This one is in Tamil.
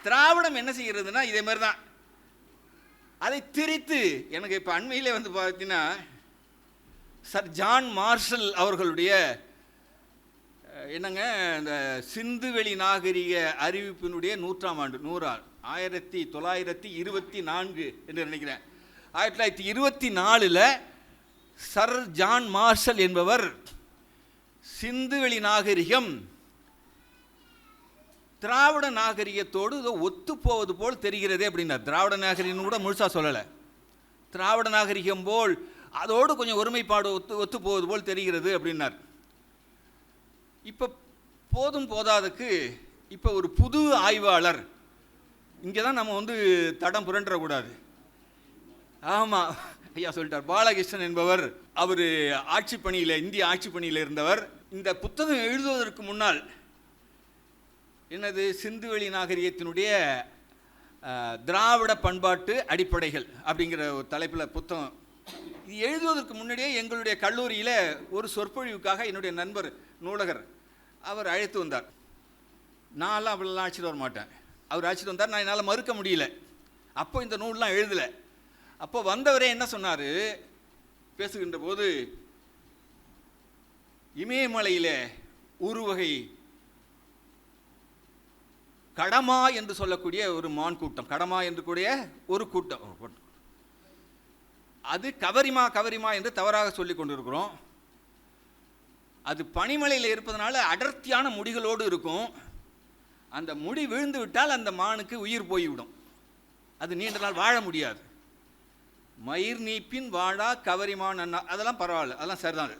திராவிடம் என்ன செய்கிறதுனா இதே மாதிரி தான். அதை திரித்து எனக்கு இப்போ அண்மையிலே வந்து பார்த்தீங்கன்னா சர் ஜான் மார்ஷல் அவர்களுடைய என்னங்க இந்த சிந்துவெளி நாகரிக அறிவிப்பினுடைய 100ஆம் ஆண்டு 1924 என்று நினைக்கிறேன். 1924 சர் ஜான் மார்ஷல் என்பவர் சிந்துவெளி நாகரிகம் திராவிட நாகரிகத்தோடு ஒத்து போவது போல் தெரிகிறது அப்படின்னா, திராவிட நாகரிகம் கூட முழுசாக சொல்லலை, திராவிட நாகரிகம் போல் அதோடு கொஞ்சம் ஒருமைப்பாடு ஒத்து போவது போல் தெரிகிறது அப்படின்னார். இப்போ போதும் போதாதுக்கு இப்போ ஒரு புது ஆய்வாளர் இங்கே தான் நம்ம வந்து தடம் புரண்டக்கூடாது. ஆமாம் ஐயா சொல்லிட்டார். பாலகிருஷ்ணன் என்பவர், அவர் ஆட்சி பணியில், இந்திய ஆட்சி பணியில் இருந்தவர். இந்த புத்தகம் எழுதுவதற்கு முன்னால் என்னது சிந்துவெளி நாகரிகத்தினுடைய திராவிட பண்பாட்டு அடிப்படைகள் அப்படிங்கிற ஒரு தலைப்பில் புத்தகம் இது எழுதுவதற்கு முன்னாடியே எங்களுடைய கல்லூரியில் ஒரு சொற்பொழிவுக்காக என்னுடைய நண்பர் நூலகர் அவர் அழைத்து வந்தார். நான்லாம் அப்படிலாம் அழைச்சிட்டு வர மாட்டேன். அவர் அழைச்சிட்டு வந்தார், நான் என்னால் மறுக்க முடியல. அப்போ இந்த நூல்லாம் எழுதலை. அப்போ வந்தவரே என்ன சொன்னார் பேசுகின்ற போது, இமயமலையில் ஒரு வகை கடமா என்று சொல்லக்கூடிய ஒரு மான் கூட்டம், கடமா என்று கூடிய ஒரு கூட்டம், அது கவரிமா கவரிமா என்று தவறாக சொல்லி கொண்டிருக்கிறோம். அது பனிமலையில் இருப்பதனால அடர்த்தியான முடிகளோடு இருக்கும். அந்த முடி விழுந்து விட்டால் அந்த மானுக்கு உயிர் போய்விடும், அது நீண்ட நாள் வாழ முடியாது. மயிர் நீப்பின் வாழா கவரிமான் அண்ணா, அதெல்லாம் பரவாயில்ல, அதெல்லாம் சரிதான்.